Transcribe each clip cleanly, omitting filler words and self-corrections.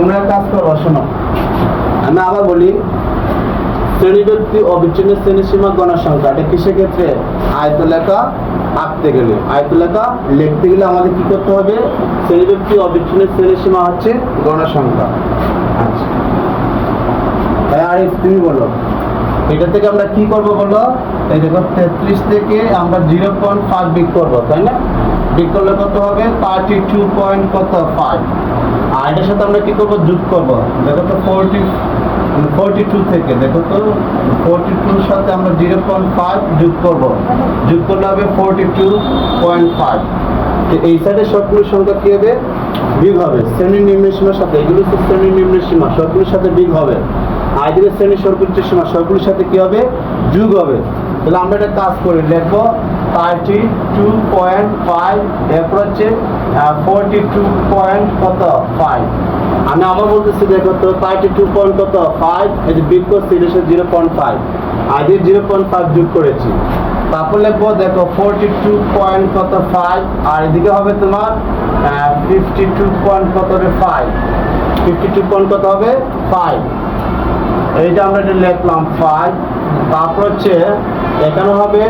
তোমরা কাজ করো, শোনো আমি আবার বলি, শ্রেণীব্যক্তি অবিচ্ছিন্ন শ্রেণীসীমা গণসংখ্যা, এটা কিসের ক্ষেত্রে? আয়তলেখা আঁকতে গেলে, আয়তলেখা লিখতে গেলে আমাদের কি করতে হবে? শ্রেণীব্যক্তি অবিচ্ছিন্ন শ্রেণীসীমা হচ্ছে গণসংখ্যা। আচ্ছা আর তুমি বলো এটা থেকে আমরা কি করব বলো? এই দেখো 33 থেকে আমরা 0.5 বিয়োগ করবো, তাই না? বিয়োগ করলে কত হবে? 32.5। আর এটার সাথে আমরা কি করবো? যোগ করবো। দেখো তো 42 থেকে, দেখো তো 42 এর সাথে আমরা 0.5 যোগ করবো, যোগ করলে হবে 42.5। এই সাইডে সবগুলো সংখ্যা কি হবে? বিয়োগ হবে শ্রেণী নিম্ন সীমার সাথে। এগুলো হচ্ছে শ্রেণী নিম্ন সীমা, সবগুলোর সাথে বিয়োগ হবে। আর এদিকে শ্রেণী সর্বোচ্চ সীমা, সবগুলোর সাথে কি হবে? যোগ হবে। তাহলে আমরা একটা কাজ করি, লিখবো 32.5, এরপর হচ্ছে 42.5। আমি আবার বলতেছি, দেখো তো 32.5, এই যে বিয়োগ করছি এটা হচ্ছে 0.5, আর যে 0.5 যোগ করেছি। তারপর লিখবো দেখো 42.5, আর এদিকে হবে তোমার 52.5, 52 কত হবে? 5। এইটা আমরা এটা লিখলাম 5। তারপর হচ্ছে এখানে হবে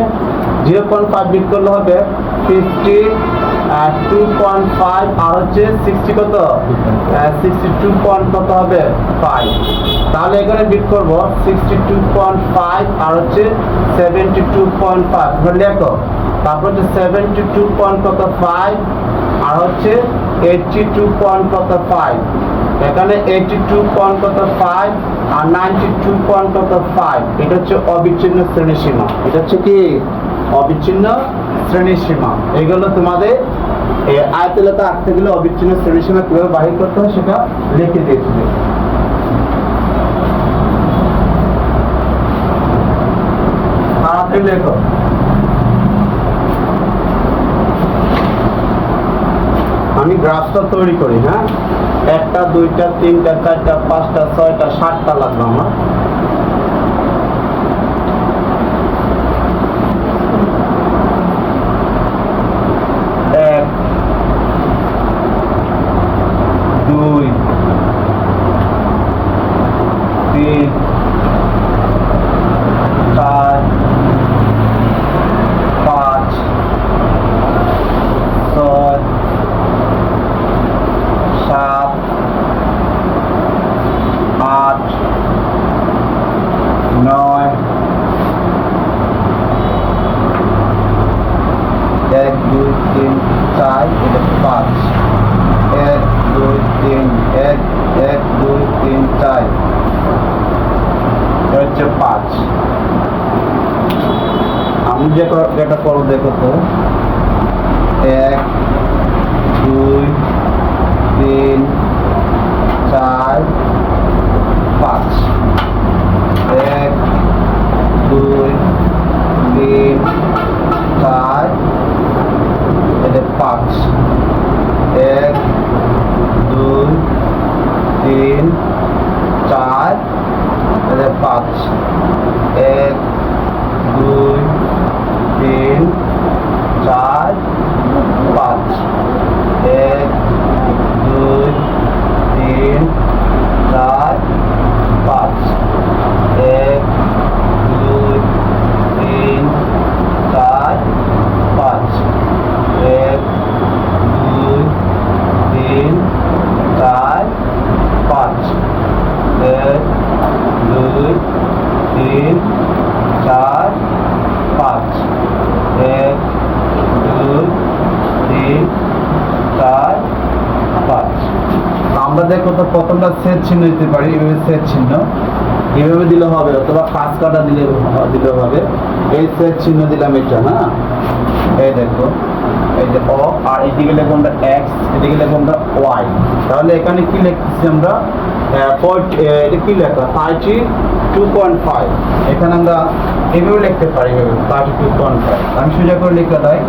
0.5 বিয়োগ করলে হবে 52.5, আর হচ্ছে 60 কত? 62 কত হবে? 5। তাহলে এখানে বিয়োগ করবো 62.5 আর হচ্ছে 72.5, লেখো। তারপর হচ্ছে 72.5 আর হচ্ছে 82.5। এখানে 82.5 আর 92.5, এটা হচ্ছে অবিচ্ছিন্ন শ্রেণীসীমা। এটা হচ্ছে কি? অবিচ্ছিন্ন শ্রেণীসীমা। এগুলো তোমাদের আয়তলেখা আঁকতে গেলে অবিচ্ছিন্ন শ্রেণীসীমা কিভাবে বাহির করতে হয় সেটা লিখে দিয়েছিল। তাড়াতাড়ি লেখো। আমি গ্রাফটা তৈরি করি, হ্যাঁ? 1টা 2টা 3টা 4টা 5টা 6টা 7টা লাগবে আমার। আমি যেটা করবো দেখো তো, 1 2 3 4 5, 1 2 3 4, এটা 5, 1 2 3 4, এটা 5, 1 2 3 4 5, 1 2 3 4 5, 1 2 3 4 5, 1 2 3 4 5, 1 2 3 4 5, 1 2 3 4 5। আমরা দেখো তো প্রথমটা সেট চিহ্ন দিতে পারি, এইভাবে সেট চিহ্ন এইভাবে দিলে হবে, অথবা 5 কাটা দিলে হবে। এই সেট চিহ্ন দিলাম এটা, হ্যাঁ? এই দেখো, এই যে অ, আর এদিকে লিখবো আমরা x, এদিকে লিখবো আমরা y। তাহলে এখানে কি লিখতেছি আমরা? এটা কি লেখা? 32.5। এখানে আমরা এইভাবে লিখতে পারি, 32.5। আমি সোজা করে লিখে দেয়,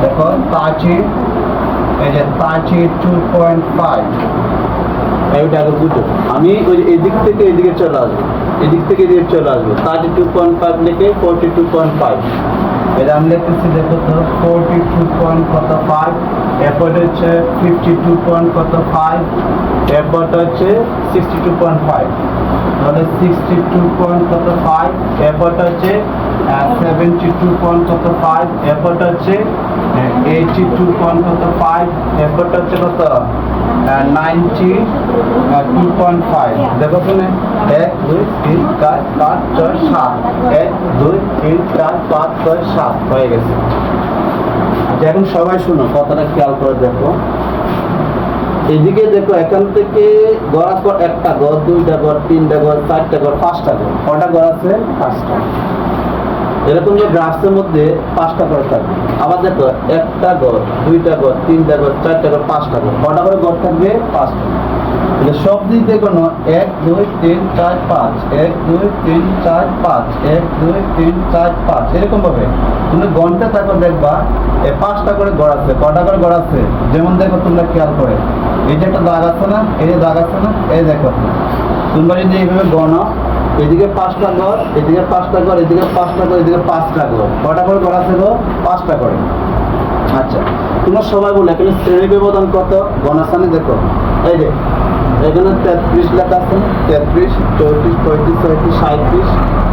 দেখো 32.5। এইটা আগে বুঝো। আমি ওই এদিক থেকে এদিকে চলে আসবো, এদিক থেকে এদিকে চলে আসবো। 32.5 লিখে 42.5, এটা আমি লিখতেছি, দেখো তো 42.5 এরপরটা হচ্ছে 52 পয়েন্ট কত 5, এরপরটা হচ্ছে 62.5, তাহলে 62 পয়েন্ট কত 5, এরপরটা হচ্ছে 72 পয়েন্ট কত 5, এরপরটা হচ্ছে 82 পয়েন্ট কত 5, এরপরটা হচ্ছে কত 92.5। দেখো শুনে 1 2 3 4 5 6 7, 1 2 3 4 5 6 7 হয়ে গেছে। আচ্ছা এখন সবাই শুনো, কথাটা খেয়াল করে দেখো। এদিকে দেখো, এখান থেকে গড় আছে একটা ঘর, দুইটা ঘর, তিনটা ঘর, চারটা ঘর, পাঁচটা ঘর। কটা ঘর আছে? পাঁচটা। এরকম যে গ্রাফসের মধ্যে পাঁচটা ঘর থাকবে। আবার দেখো, একটা ঘর, দুইটা ঘর, তিনটা ঘর, চারটা ঘর, পাঁচটা ঘর। কটা করে ঘর থাকবে? পাঁচটা। সব দিক দেখো, 1 2 3 4 5, 1 2 3 4 5, 1 2 3 4 5, এরকম ভাবে তুমি গণতে থাকো, দেখবা এই পাঁচটা করে ঘর আছে। কটা করে ঘর আছে? যেমন দেখো, তোমরা খেয়াল করে, এই যে একটা দাগ আছে না, এই যে দাগ আছে না, এই দেখো, তোমরা যদি এইভাবে গণো, এদিকে পাঁচটা ঘর, এদিকে পাঁচটা ঘর, এদিকে পাঁচটা ঘর, এদিকে পাঁচটা ঘর। কটা করে ঘর আছে গো? পাঁচটা করে। আচ্ছা, তোমরা সবাই বলে এখানে শ্রেণী ব্যবধান কত? গণস্থানে দেখো, এই যে এখানে 33 লেখা আছে, 33 34 35 36 37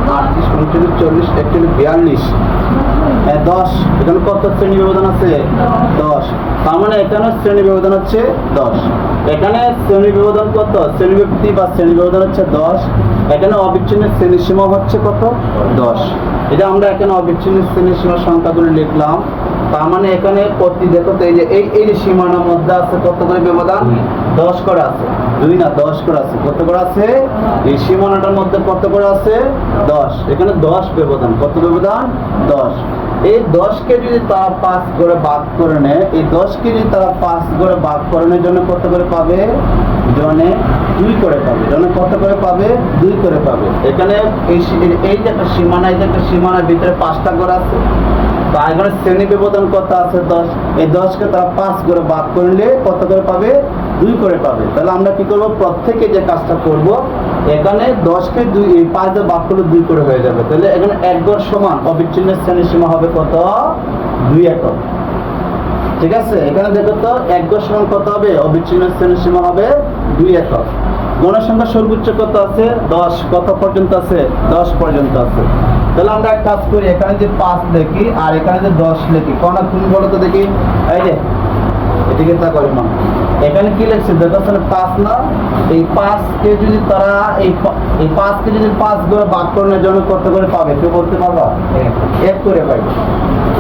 38 39 40 41 42, 10। এখানে কত শ্রেণী ব্যবধান আছে? 10। তার মানে এখানে শ্রেণী ব্যবধান হচ্ছে 10। এখানে শ্রেণী ব্যবধান কত? শ্রেণীব্যক্তি বা শ্রেণী ব্যবধান হচ্ছে 10। এখানে অবিচ্ছিন্ন শ্রেণী সীমা হচ্ছে কত? 10। এটা আমরা এখানে অবিচ্ছিন্ন শ্রেণী সীমা সংখ্যাগুলো লিখলাম। তার মানে এখানে প্রতি দেখো তো, এই যে এই সীমানার মধ্যে আছে কত করে ব্যবধান? 10 করে আছে। 2 না, 10 করে আছে। কত করে আছে? এই সীমানাটার মধ্যে কত করে আছে? 10। এখানে 10 ব্যবধান। কত ব্যবধান? 10। এই 10কে যদি তারা 5 করে ভাগ করে নেয়, এই 10কে যদি তারা 5 করে ভাগ করে নেয়, জনে কত করে পাবে? জনে 2 করে পাবে। জনে কত করে পাবে? 2 করে পাবে। এখানে এই যে একটা সীমানা, এই যে একটা সীমানার ভিতরে 5টা ঘর আছে। তার এখানে শ্রেণী ব্যবধান কত আছে? 10। এই 10কে তারা 5 করে ভাগ করলে কত করে পাবে? 2 করে পাবে। তাহলে আমরা কি করব? প্রত্যেকে যে কাজটা করব, এখানে 10কে 2 এই 5 দিয়ে ভাগ করলে 2 করে হয়ে যাবে। তাহলে এখানে এক ঘর সমান অবিচ্ছিন্ন শ্রেণী সীমা হবে কত? 2 একক। ঠিক আছে, এখানে দেখো তো, এক ঘর সমান কত হবে? অবিচ্ছিন্ন শ্রেণী সীমা হবে 2 একক। গণসংখ্যা সর্বোচ্চ কত আছে? 10। কত পর্যন্ত আছে? 10 পর্যন্ত আছে। তাহলে আমরা এক কাজ করি, এখানে যে 5 লিখি আর এখানে যে 10 লিখি। কোন তুমি বলো তো দেখি, এই যে এদিকে তা করি মা, এখানে কি লিখছে দেখো, 5 না? এই 5কে যদি তারা এই 5কে যদি 5 করে ভাগ করানোর জন্য কত করে পাবে? কেউ বলতে পারবা? 1 করে পাবে।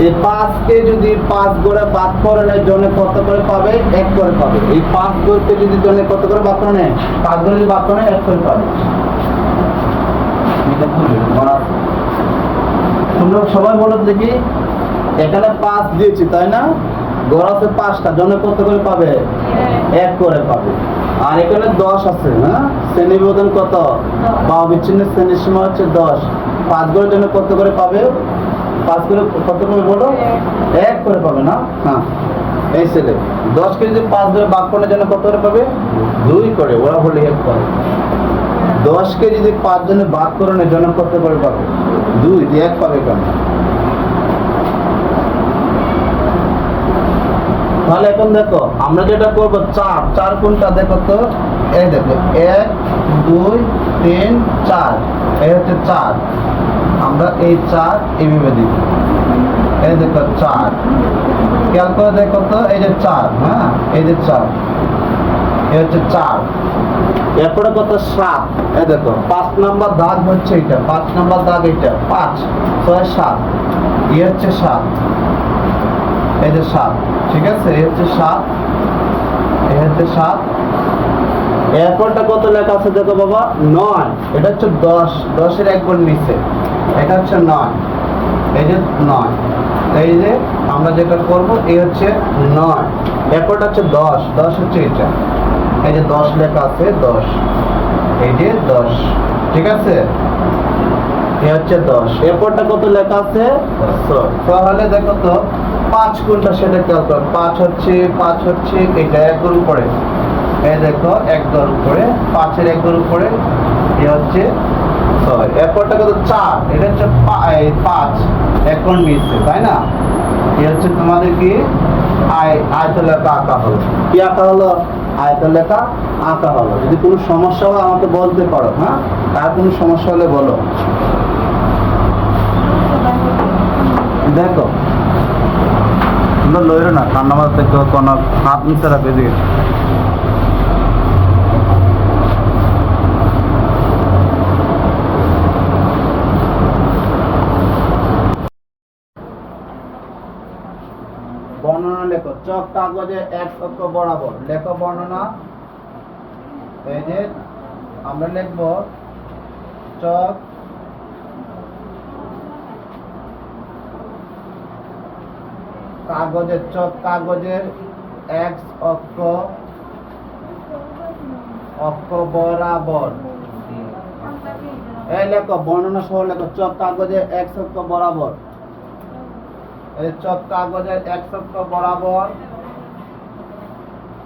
এই 5কে যদি 5 করে ভাগ করানোর জন্য কত করে পাবে? 1 করে পাবে। এই 5 ঘরকে যদি জন্য কত করে ভাগ করে নেয়? 5 ঘরে যদি ভাগ করে নেয় 1 করে পাবে। তোমরা সবাই বলো দেখি, এখানে 5 দিয়েছি তাই না? ঘর আছে 5টা, জন্য কত করে পাবে? 1 করে পাবে। আর এখানে 10 আছে, হ্যাঁ? শ্রেণী ব্যবধান কত? বা অবিচ্ছিন্ন শ্রেণী সীমা হচ্ছে 10। 5 ঘরের জন্য কত করে পাবে? 5 করে কত করে বলো? 1 করে পাবে না? হ্যাঁ, এই ছেলে 10কে যদি 5 ধরে ভাগ করার জন্য কত করে পাবে? 2 করে। ওরা বলে হেল্প করে। 10কে যদি 5 জনে ভাগ করানোর জন্য কত করে পাবে? 2 দিয়ে 1 পাবে কেন? তাহলে এখন দেখো, আমরা যেটা করবো, 4 কোনটা দেখো তো, এই দেখো 1 2 3 4, এই হচ্ছে 4। আমরা এই 4 এইভাবে দিব। এই দেখো 4, খেয়াল করে দেখো তো, এই যে 4, হ্যাঁ, এই যে 4, এই হচ্ছে 4। এরপরে কত? 7। এই দেখো 5 নাম্বার দাগ হচ্ছে এটা, 5 নাম্বার দাগ এটা, 5 6 7, এই হচ্ছে 7, এই যে 7। ঠিক আছে, এই হচ্ছে 7, এই হচ্ছে 7। এরপরটা কত লেখা আছে দেখো বাবা? 9। এটা হচ্ছে 10, 10-এর একবার নিচে, এটা হচ্ছে 9। এই যে 9, এই যে আমরা যেটা করব, এই হচ্ছে 9। এরপরটা হচ্ছে 10, 10 হচ্ছে এটা, এই যে 10 লেখা আছে, 10, এই যে 10। ঠিক আছে, এই হচ্ছে 10। এরপরটা কত লেখা আছে? 10। তাহলে দেখো তো 5 কোনটা সেটা খেয়াল করো। 5 হচ্ছে এটা 1 ঘর উপরে, এই দেখো 1 ঘর উপরে, 5-এর 1 ঘর উপরে, এই হচ্ছে 6। এরপরটা কত? 4। এটা হচ্ছে 5 1 ঘর নিচে, তাই না? এই হচ্ছে তোমাদের কি আয়তলেখা আঁকা হলো। কি আঁকা হলো? আয়তলেখা আঁকা হলো। যদি কোনো সমস্যা হয় আমাকে বলতে পারো, হ্যাঁ, তার কোনো সমস্যা হলে বলো। দেখো তোমরা লইরো না, ঠান্ডা মাথায় কোনো হাত নিচে রাখবে দিকে। বর্ণনা লেখো। চক কাগজে এক অক্ষ বরাবর লেখো বর্ণনা। এই যে আমরা লিখব চক কাগজের, চক কাগজের এক অক্ষ বরাবর। এই লেখো বর্ণনা সহ লেখো। চক কাগজের এক অক্ষ বরাবর। এই চক কাগজের এক অক্ষ বরাবর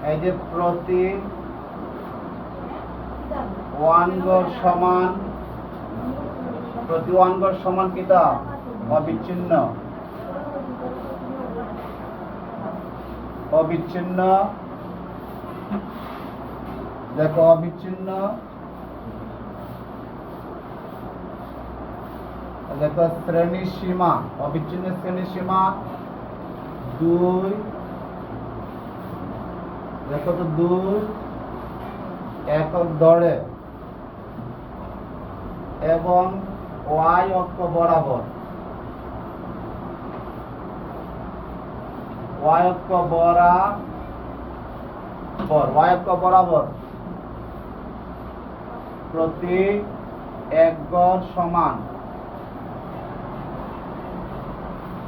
এই যে প্রতি ওয়ান গড় সমান, প্রতি ওয়ান গড় সমান কিটা? অবিচ্ছিন্ন। অবিচ্ছিন্ন দেখো, অবিচ্ছিন্ন দেখো শ্রেণী সীমা, অবিচ্ছিন্ন শ্রেণী সীমা 2, দেখো তো 2 একক দড়ে এবং ওয়াই অক্ষ বরাবর, ওয়াই অক্ষ বরাবর প্রতি এক গড় সমান,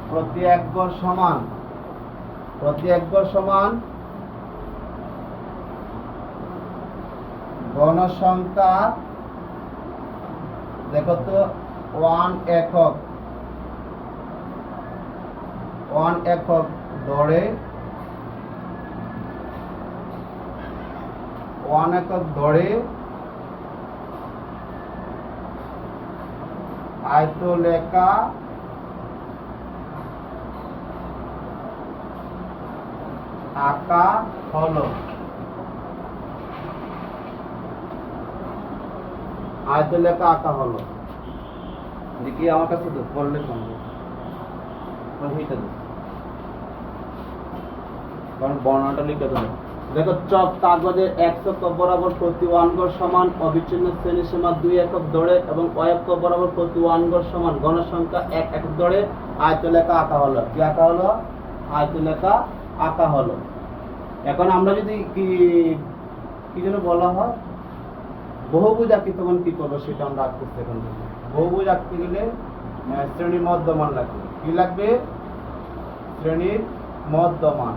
প্রতি এক গড় সমান, প্রতি এক গড় সমান গণসংখ্যা। দেখো তো 1 একক, 1 একক দড়ে, 1 একক দড়ে আয়তলেখা আঁকা হলো। আয়তলেখা আঁকা হলো। দেখি আমার কাছে তো পড়লে সম্ভব, কারণ বর্ণনাটা লিখে দেবো। দেখো চক কাগজের এক অক্ষ বরাবর প্রতি ওয়ান গড় সমান অবিচ্ছিন্ন শ্রেণী সীমা 2 একক দড়ে এবং অক্ষ বরাবর প্রতি ওয়ান গড় সমান গণসংখ্যা 1 একক দড়ে আয়তলেখা আঁকা হলো। কি আঁকা হলো? আয়তলেখা আঁকা হলো। এখন আমরা যদি কি যেন বলা হয়, বহুভুজ আঁকি, তখন কি করবো সেটা আমরা আঁকতেছি। এখন বহুভুজ আঁকতে গেলে শ্রেণীর মধ্যমান লাগবে। কি লাগবে? শ্রেণীর মধ্যমান।